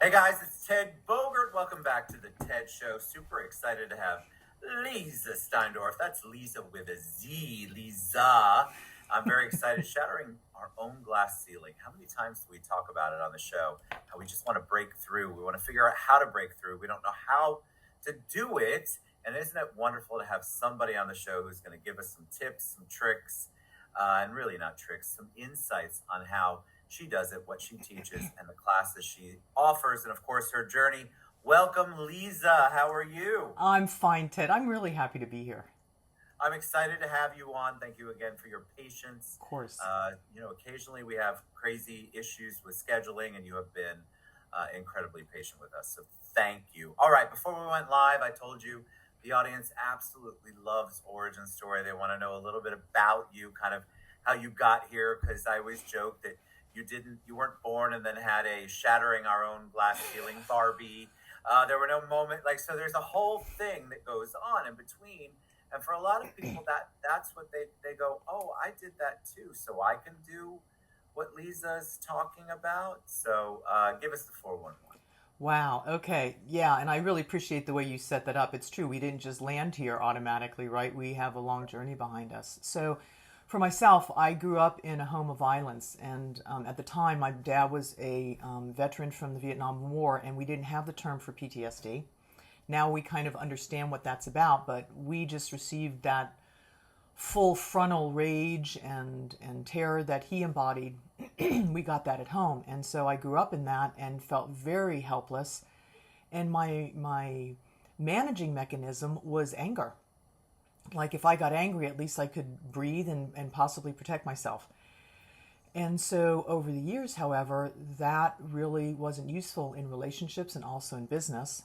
Hey guys, it's Ted Bogart. Welcome back to the Ted Show. Super excited to have Leeza Steindorf. That's Leeza with a Z, Leeza. I'm very excited. Shattering our own glass ceiling. How many times do we talk about it on the show? How we just want to break through. We want to figure out how to break through. We don't know how to do it. And isn't it wonderful to have somebody on the show who's going to give us some tips, some tricks, and really not tricks, some insights on how she does it, what she teaches, and the classes she offers, and of course her journey. Welcome, Leeza. How are you? I'm fine, Ted. I'm really happy to be here. I'm excited to have you on. Thank you again for your patience. Of course. Occasionally we have crazy issues with scheduling, and you have been incredibly patient with us. So thank you. All right, before we went live, I told you the audience absolutely loves origin story. They want to know a little bit about you, kind of how you got here, because I always joke that you weren't born and then had a shattering our own glass ceiling Barbie. There were no so there's a whole thing that goes on in between. And for a lot of people, that's what they go, oh, I did that too, so I can do what Leeza's talking about. So give us the 411. Wow. Okay. Yeah. And I really appreciate the way you set that up. It's true. We didn't just land here automatically, right? We have a long journey behind us. So for myself, I grew up in a home of violence. And at the time, my dad was a veteran from the Vietnam War, and we didn't have the term for PTSD. Now we kind of understand what that's about, but we just received that full frontal rage and terror that he embodied. We got that at home. And so I grew up in that and felt very helpless. And my managing mechanism was anger. Like if I got angry, at least I could breathe and possibly protect myself. And so over the years, however, that really wasn't useful in relationships and also in business.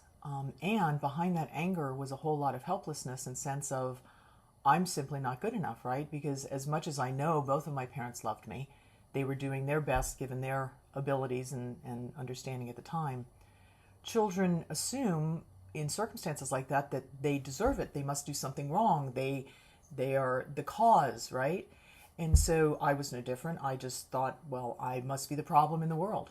And behind that anger was a whole lot of helplessness and sense of, I'm simply not good enough, right? Because as much as I know, both of my parents loved me. They were doing their best given their abilities and understanding at the time. Children assume in circumstances like that they deserve it. They must do something wrong. They are the cause, right? And so I was no different. I just thought, well, I must be the problem in the world.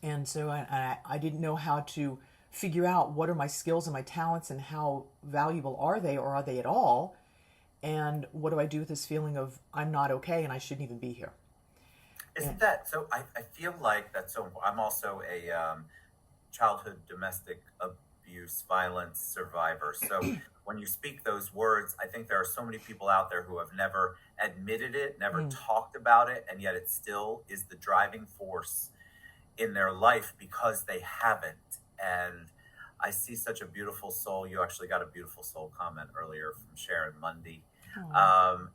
And so I didn't know how to figure out what are my skills and my talents and how valuable are they, or are they at all? And what do I do with this feeling of I'm not okay and I shouldn't even be here? Isn't that so? I feel like that's so important. I'm also a childhood domestic abuse violence survivor. So when you speak those words, I think there are so many people out there who have never admitted it, never talked about it, and yet it still is the driving force in their life because they haven't. And I see such a beautiful soul. You actually got a beautiful soul comment earlier from Sharon Mundy.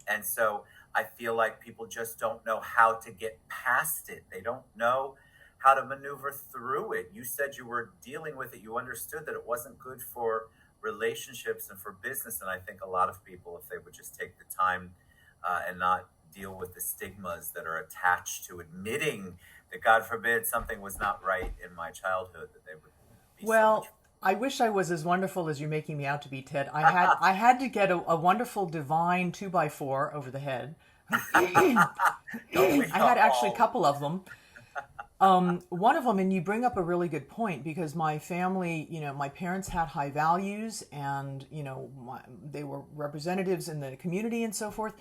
And so I feel like people just don't know how to get past it. They don't know how to maneuver through it. You said you were dealing with it. You understood that it wasn't good for relationships and for business. And I think a lot of people, if they would just take the time and not deal with the stigmas that are attached to admitting that, God forbid, something was not right in my childhood, that they would be Well, I wish I was as wonderful as you're making me out to be, Ted. I had to get a wonderful divine 2x4 over the head. I had actually a couple of them. One of them, and you bring up a really good point, because my family, my parents had high values, and they were representatives in the community and so forth.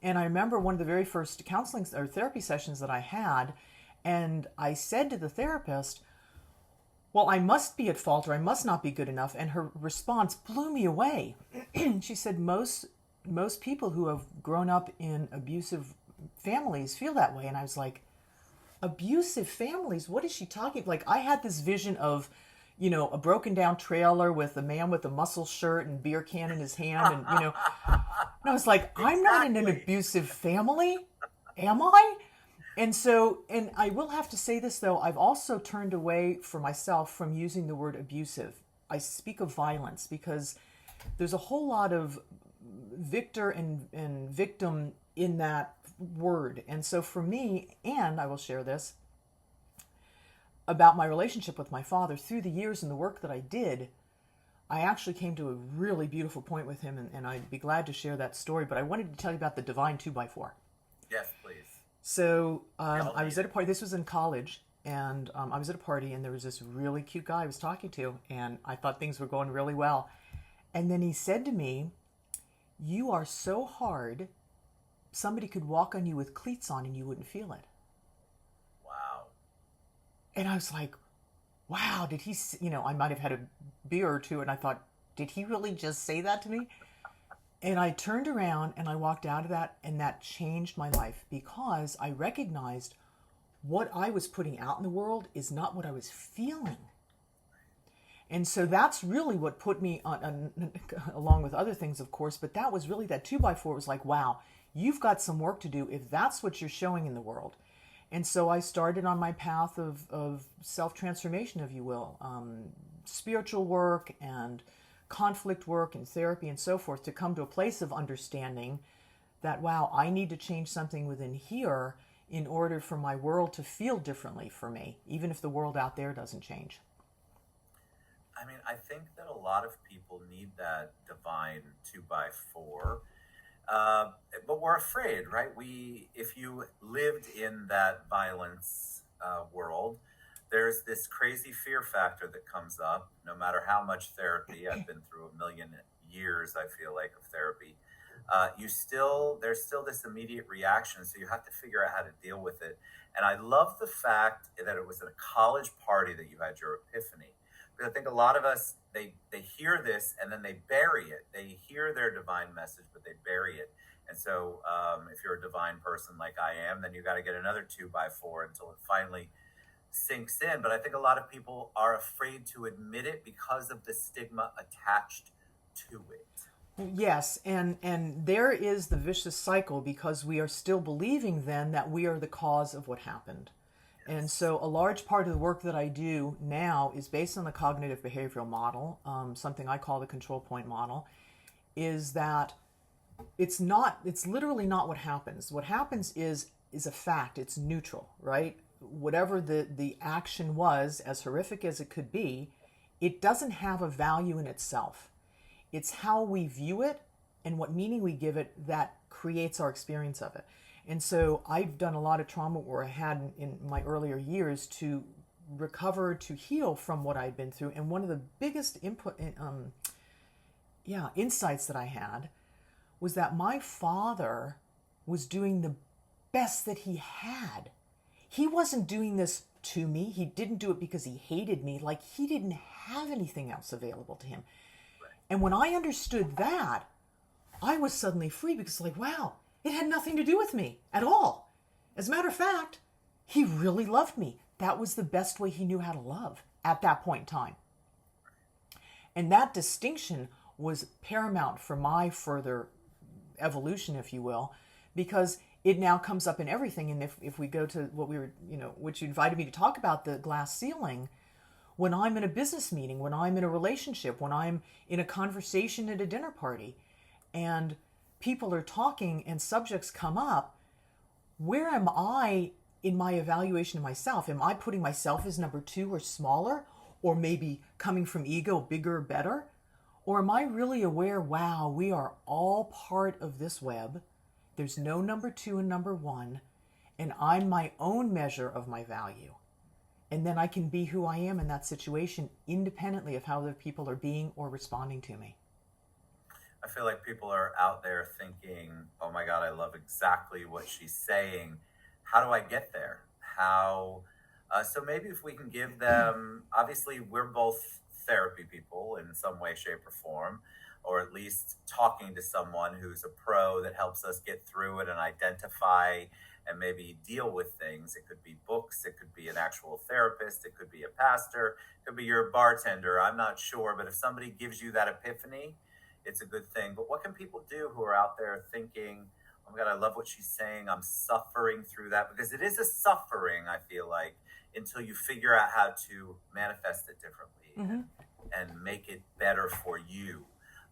And I remember one of the very first counseling or therapy sessions that I had, and I said to the therapist, well, I must be at fault, or I must not be good enough. And her response blew me away. She said, most people who have grown up in abusive families feel that way. And I was like, abusive families? What is she talking? Like, I had this vision of, a broken down trailer with a man with a muscle shirt and beer can in his hand. And, and I was like, I'm not in an abusive family. Am I? And so, and I will have to say this, though, I've also turned away for myself from using the word abusive. I speak of violence because there's a whole lot of victor and victim in that word. And so for me, and I will share this about my relationship with my father through the years and the work that I did, I actually came to a really beautiful point with him, and I'd be glad to share that story. But I wanted to tell you about the divine 2x4. Yes, please. So I was at a party. This was in college, and I was at a party, and there was this really cute guy I was talking to, and I thought things were going really well. And then he said to me, "You are so hard, somebody could walk on you with cleats on and you wouldn't feel it." Wow. And I was like, wow, did he, I might have had a beer or two, and I thought, did he really just say that to me? And I turned around and I walked out of that, and that changed my life, because I recognized what I was putting out in the world is not what I was feeling. And so that's really what put me on, along with other things, of course, but that was really, that 2x4 was like, wow, you've got some work to do if that's what you're showing in the world. And so I started on my path of self-transformation, if you will, spiritual work and conflict work and therapy and so forth, to come to a place of understanding that, wow, I need to change something within here in order for my world to feel differently for me, even if the world out there doesn't change. I mean, I think that a lot of people need that divine 2x4. But we're afraid, right? If you lived in that violence world, there's this crazy fear factor that comes up. No matter how much therapy, I've been through a million years, I feel like, of therapy, there's still this immediate reaction. So you have to figure out how to deal with it. And I love the fact that it was at a college party that you had your epiphany. Because I think a lot of us, they hear this and then they bury it. They hear their divine message, but they bury it. And so if you're a divine person like I am, then you got to get another 2x4 until it finally sinks in. But I think a lot of people are afraid to admit it because of the stigma attached to it. Yes, and there is the vicious cycle, because we are still believing then that we are the cause of what happened. Yes. And so a large part of the work that I do now is based on the cognitive behavioral model, something I call the control point model, is that it's literally not what happens. What happens is a fact. It's neutral, right? Whatever the action was, as horrific as it could be, it doesn't have a value in itself. It's how we view it and what meaning we give it that creates our experience of it. And so I've done a lot of trauma where I had in my earlier years to recover, to heal from what I'd been through. And one of the biggest insights that I had was that my father was doing the best that he had. He wasn't doing this to me. He didn't do it because he hated me. Like, he didn't have anything else available to him. And when I understood that, I was suddenly free, because, like, wow, it had nothing to do with me at all. As a matter of fact, he really loved me. That was the best way he knew how to love at that point in time. And that distinction was paramount for my further evolution, if you will, because it now comes up in everything. And if we go to what we were, which you invited me to talk about, the glass ceiling, when I'm in a business meeting, when I'm in a relationship, when I'm in a conversation at a dinner party, and people are talking and subjects come up, where am I in my evaluation of myself? Am I putting myself as number 2 or smaller, or maybe coming from ego, bigger, better? Or am I really aware, wow, we are all part of this web. There's no number 2 and number 1, and I'm my own measure of my value. And then I can be who I am in that situation, independently of how other people are being or responding to me. I feel like people are out there thinking, oh my God, I love exactly what she's saying. How do I get there? So maybe if we can give them, obviously we're both therapy people in some way, shape, or form, or at least talking to someone who's a pro that helps us get through it and identify and maybe deal with things. It could be books, it could be an actual therapist, it could be a pastor, it could be your bartender, I'm not sure. But if somebody gives you that epiphany, it's a good thing. But what can people do who are out there thinking, oh my God, I love what she's saying, I'm suffering through that? Because it is a suffering, I feel like, until you figure out how to manifest it differently and make it better for you.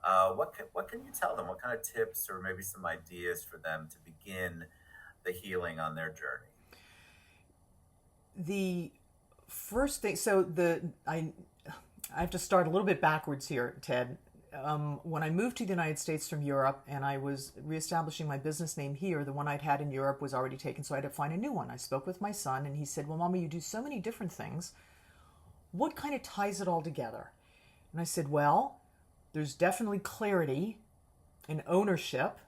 What can you tell them? What kind of tips or maybe some ideas for them to begin the healing on their journey? The first thing, I have to start a little bit backwards here, Ted. when I moved to the United States from Europe and I was reestablishing my business name here, the one I'd had in Europe was already taken, so I had to find a new one. I spoke with my son and he said, well, Mama, you do so many different things. What kind of ties it all together? And I said, well, there's definitely clarity and ownership,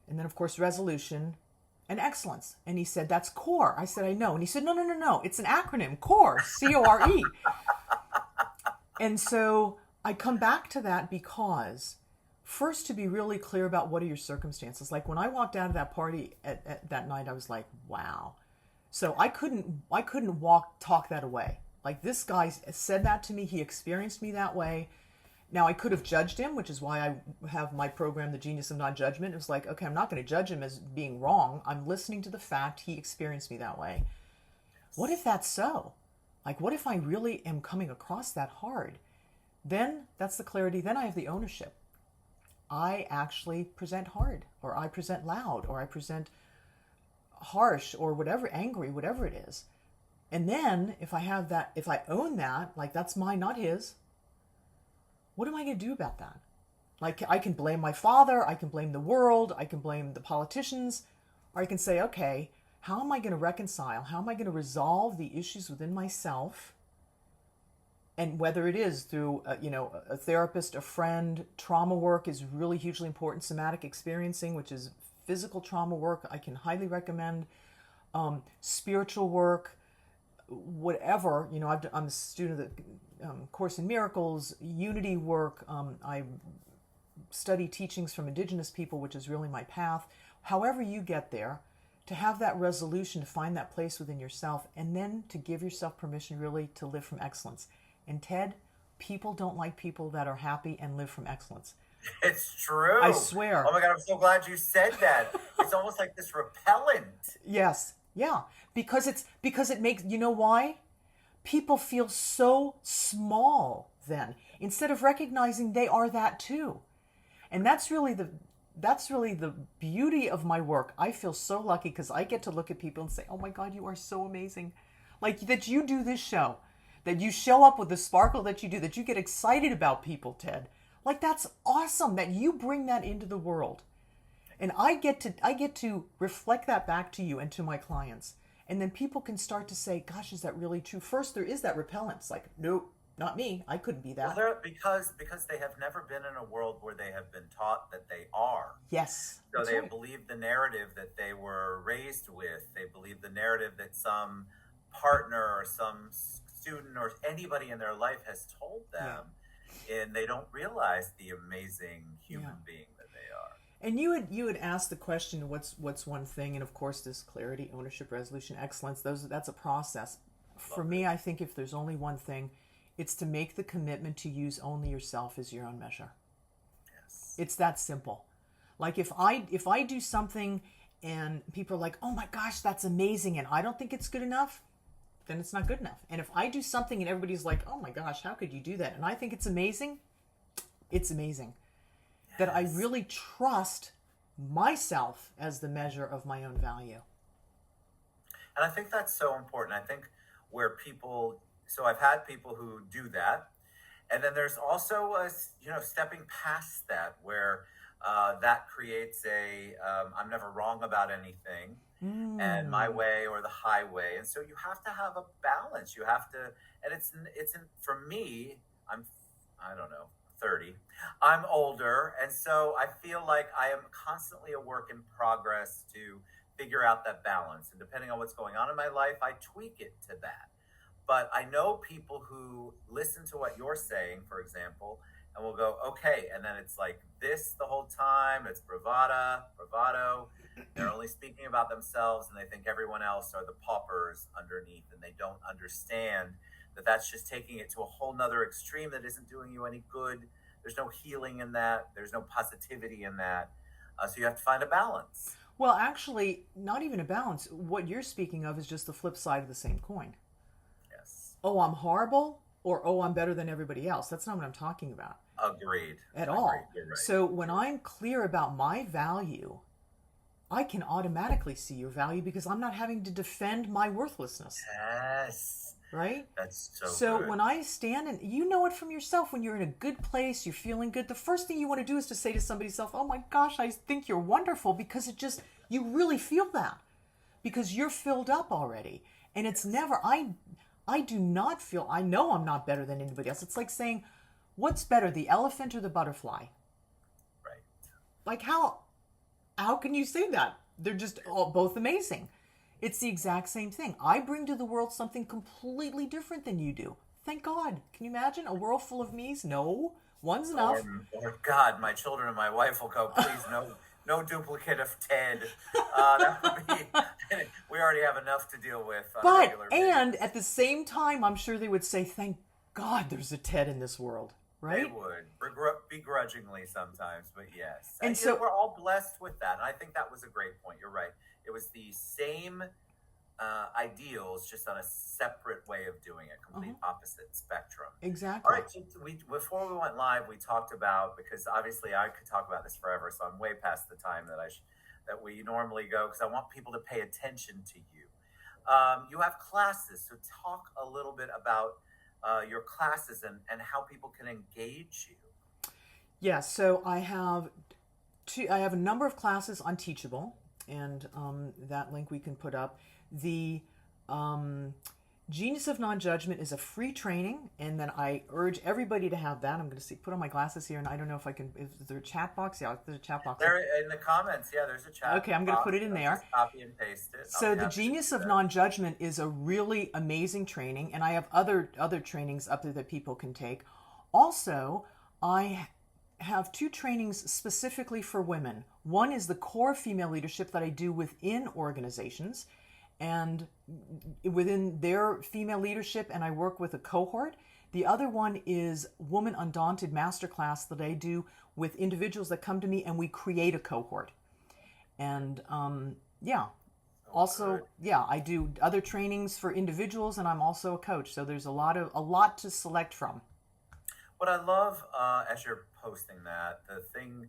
and then, of course, resolution and excellence. And he said, that's C.O.R.E. I said, I know. And he said, no. It's an acronym, C.O.R.E, C-O-R-E. And so I come back to that because, first, to be really clear about what are your circumstances. Like when I walked out of that party at that night, I was like, wow. So I couldn't talk that away. Like this guy said that to me. He experienced me that way. Now, I could have judged him, which is why I have my program, The Genius of Non-Judgment. It was like, okay, I'm not going to judge him as being wrong. I'm listening to the fact he experienced me that way. What if that's so? Like, what if I really am coming across that hard? Then that's the clarity. Then I have the ownership. I actually present hard, or I present loud, or I present harsh, or whatever, angry, whatever it is. And then if I have that, if I own that, like that's mine, not his, what am I going to do about that? Like I can blame my father, I can blame the world, I can blame the politicians, or I can say, okay, how am I going to reconcile? How am I going to resolve the issues within myself? And whether it is through, a therapist, a friend, trauma work is really hugely important. Somatic experiencing, which is physical trauma work, I can highly recommend. Spiritual work, whatever. I'm a student of the Course in Miracles, unity work. I study teachings from indigenous people, which is really my path. However you get there, to have that resolution, to find that place within yourself, and then to give yourself permission really to live from excellence. And Ted, people don't like people that are happy and live from excellence. It's true. I swear. Oh my God, I'm so glad you said that. It's almost like this repellent. Yes. Yeah. Because it makes, you know why? People feel so small then, instead of recognizing they are that too. And that's really the beauty of my work. I feel so lucky because I get to look at people and say, oh my God, you are so amazing. Like that you do this show, that you show up with the sparkle that you do, that you get excited about people, Ted. Like that's awesome that you bring that into the world. And I get to reflect that back to you and to my clients. And then people can start to say, gosh, is that really true? First, there is that repellence. Like, nope, not me. I couldn't be that. Well, because they have never been in a world where they have been taught that they are. Yes. So they have believed the narrative that they were raised with. They believe the narrative that some partner or some student or anybody in their life has told them. Yeah. And they don't realize the amazing human being that they are. And you had asked the question, what's one thing? And of course, this clarity, ownership, resolution, excellence, that's a process. For me, I think if there's only one thing, it's to make the commitment to use only yourself as your own measure. Yes. It's that simple. Like if I do something and people are like, oh my gosh, that's amazing, and I don't think it's good enough, then it's not good enough. And if I do something and everybody's like, oh my gosh, how could you do that? And I think it's amazing, it's amazing. Yes. That I really trust myself as the measure of my own value. And I think that's so important. I think where people, so I've had people who do that. And then there's also, stepping past that where that creates I'm never wrong about anything. And my way or the highway. And so you have to have a balance. You have to, and it's for me, I don't know, 30. I'm older. And so I feel like I am constantly a work in progress to figure out that balance. And depending on what's going on in my life, I tweak it to that. But I know people who listen to what you're saying, for example, and will go, okay. And then it's like this the whole time. It's bravado. They're only speaking about themselves, and they think everyone else are the paupers underneath, and they don't understand that that's just taking it to a whole nother extreme that isn't doing you any good. There's no healing in that. There's no positivity in that. So you have to find a balance. Well, actually, not even a balance. What you're speaking of is just the flip side of the same coin. Yes. Oh, I'm horrible, or oh, I'm better than everybody else. That's not what I'm talking about. Agreed. At all. You're right. So when I'm clear about my value, I can automatically see your value because I'm not having to defend my worthlessness. Yes. right? That's so So good. when I stand and you know it from yourself, when you're in a good place, you're feeling good, the first thing you want to do is to say to somebody's self, oh my gosh, I think you're wonderful, because it just, you really feel that because you're filled up already. And it's never, I do not feel, I know I'm not better than anybody else. It's like saying, what's better, the elephant or the butterfly? Right. Like how can you say that? They're just both amazing. It's the exact same thing. I bring to the world something completely different than you do. Thank God. Can you imagine a world full of me's? No, one's enough. Or God, my children and my wife will go, please, no duplicate of Ted. That would be, we already have enough to deal with on a But, regular and basis. at the same time, I'm sure they would say, thank God there's a Ted in this world, They right? would, begrudgingly sometimes, but yes. And so, we're all blessed with that. And I think that was a great point. You're right. It was the same ideals, just on a separate way of doing it, complete opposite spectrum. All exactly. right, so before we went live, we talked about, because obviously I could talk about this forever, so I'm way past the time that we normally go, because I want people to pay attention to you. You have classes, so talk a little bit about your classes and how people can engage you. Yeah, so I have a number of classes on Teachable, and that link we can put up. The Genius of Non-Judgment is a free training, and then I urge everybody to have that. I'm going to put on my glasses here, and I don't know if I can. Is there a chat box? Yeah, there's a chat box. There in the comments, yeah, there's a chat. Okay, I'm going to put it in there. Just copy and paste it. So the Genius of Non-Judgment is a really amazing training, and I have other trainings up there that people can take. Also, I have 2 trainings specifically for women. One is the core female leadership that I do within organizations and within their female leadership, and I work with a cohort. The other one is Woman Undaunted Masterclass that I do with individuals that come to me, and we create a cohort. And also, I do other trainings for individuals, and I'm also a coach. So there's a lot to select from. What I love as you're posting that, the thing,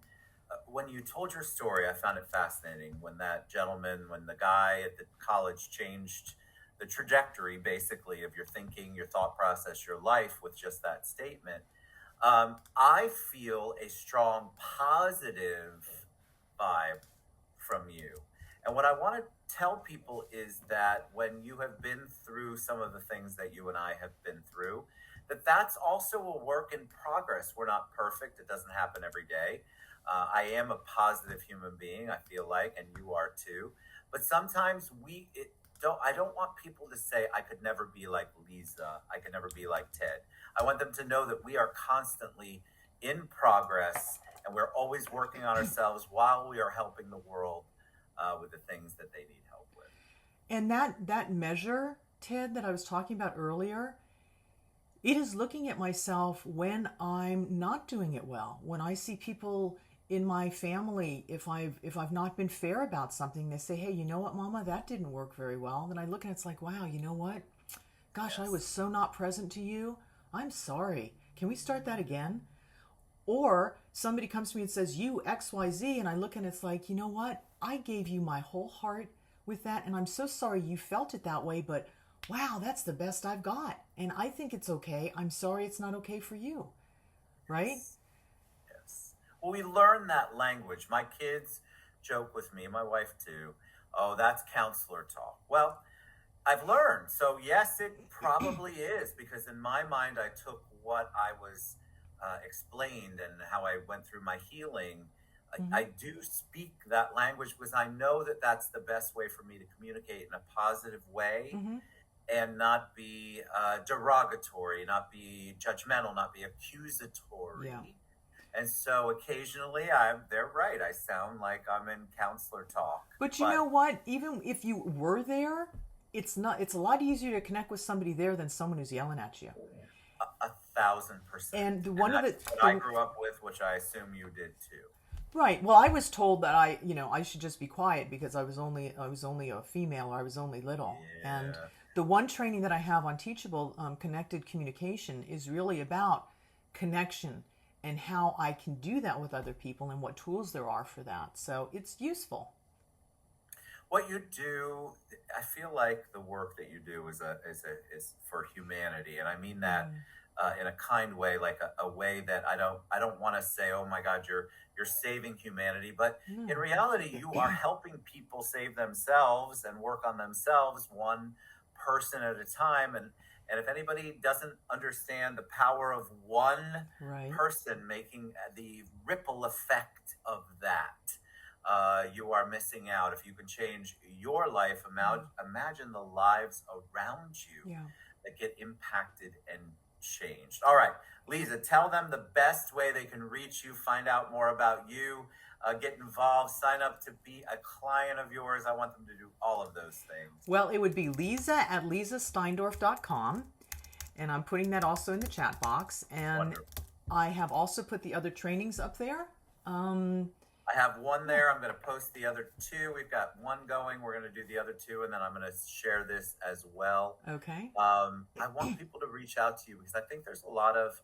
when you told your story, I found it fascinating when the guy at the college changed the trajectory, basically, of your thinking, your thought process, your life with just that statement. I feel a strong positive vibe from you. And what I want to tell people is that when you have been through some of the things that you and I have been through, that's also a work in progress. We're not perfect. It doesn't happen every day. I am a positive human being, I feel like, and you are too. But sometimes I don't want people to say, I could never be like Leeza. I could never be like Ted. I want them to know that we are constantly in progress, and we're always working on ourselves while we are helping the world with the things that they need help with. And that measure, Ted, that I was talking about earlier, it is looking at myself when I'm not doing it well. When I see people in my family, if I've not been fair about something, they say, hey, you know what, Mama, that didn't work very well. Then I look and it's like, wow, you know what? Gosh, yes. I was so not present to you. I'm sorry. Can we start that again? Or somebody comes to me and says, you XYZ, and I look and it's like, you know what? I gave you my whole heart with that, and I'm so sorry you felt it that way, but wow, that's the best I've got. And I think it's okay. I'm sorry it's not okay for you. Right? Yes. Well, we learn that language. My kids joke with me, my wife too. Oh, that's counselor talk. Well, I've learned. So yes, it probably is, because in my mind, I took what I was explained and how I went through my healing. I do speak that language because I know that that's the best way for me to communicate in a positive way. And not be derogatory, not be judgmental, not be accusatory. Yeah. And so occasionally, they're right. I sound like I'm in counselor talk. But you know what? Even if you were there, it's a lot easier to connect with somebody there than someone who's yelling at you. 1,000%. And what I grew up with, which I assume you did too. Right. Well, I was told that I should just be quiet because I was only a female, or I was only little. Yeah. And the one training that I have on Teachable, Connected Communication, is really about connection and how I can do that with other people and what tools there are for that. So it's useful. what you do, I feel like the work that you do is for humanity, and I mean that Mm. in a kind way, like a way that I don't want to say, oh my God, you're saving humanity, but in No. reality, you are helping people save themselves and work on themselves one person at a time, and if anybody doesn't understand the power of one Right. person making the ripple effect of that, you are missing out. If you can change your life, Yeah. imagine the lives around you Yeah. that get impacted and changed. All right, Leeza, tell them the best way they can reach you, find out more about you, get involved, sign up to be a client of yours. I want them to do all of those things. Well, it would be Leeza at leezasteindorf.com. And I'm putting that also in the chat box. And Wonderful. I have also put the other trainings up there. I have one there. I'm going to post the other two. We've got one going. We're going to do the other two, and then I'm going to share this as well. Okay. I want people to reach out to you because I think there's a lot of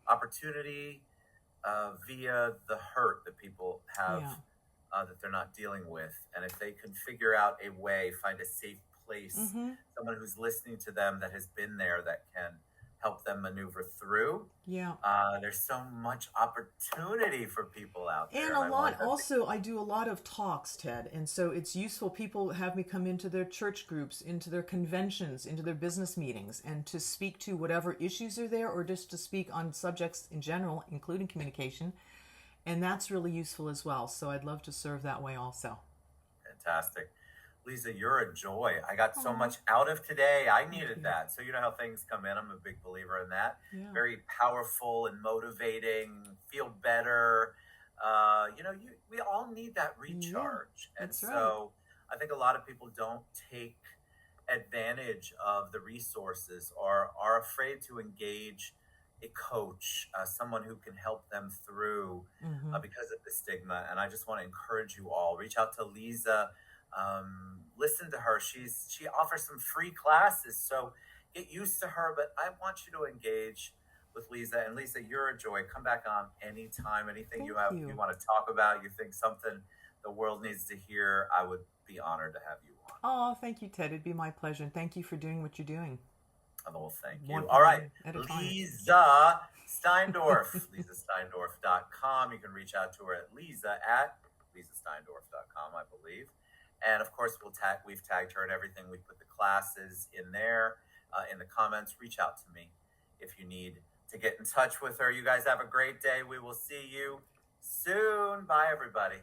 opportunity via the hurt that people have Yeah. that they're not dealing with. And if they can figure out a way, find a safe place, Mm-hmm. someone who's listening to them that has been there that can help them maneuver through. Yeah. There's so much opportunity for people out there. And And a I want lot, them to, also, I do a lot of talks, Ted. And so it's useful. People have me come into their church groups, into their conventions, into their business meetings, and to speak to whatever issues are there, or just to speak on subjects in general, including communication. And that's really useful as well. So I'd love to serve that way also. fantastic. Leeza, you're a joy. I got so Oh, much out of today. I thank needed you. that. So you know how things come in. I'm a big believer in that. Yeah. Very powerful and motivating. Feel better. We all need that Yeah. recharge. And That's right. so I think a lot of people don't take advantage of the resources or are afraid to engage a coach, someone who can help them through Mm-hmm. because of the stigma. And I just want to encourage you all. Reach out to Leeza. Listen to her. She offers some free classes, so get used to her. But I want you to engage with Leeza. And Leeza, you're a joy. Come back on anytime. Anything Thank you you. want to talk about, you think something the world needs to hear, I would be honored to have you on. Oh, thank you, Ted. It'd be my pleasure. And thank you for doing what you're doing. Oh, well, thank you. One, All right. one at a time. Leeza Steindorf, LeezaSteindorf.com. You can reach out to her at LeezaSteindorf.com, I believe. And of course, we've tagged her in everything. We put the classes in there in the comments. Reach out to me if you need to get in touch with her. You guys have a great day. We will see you soon. Bye, everybody.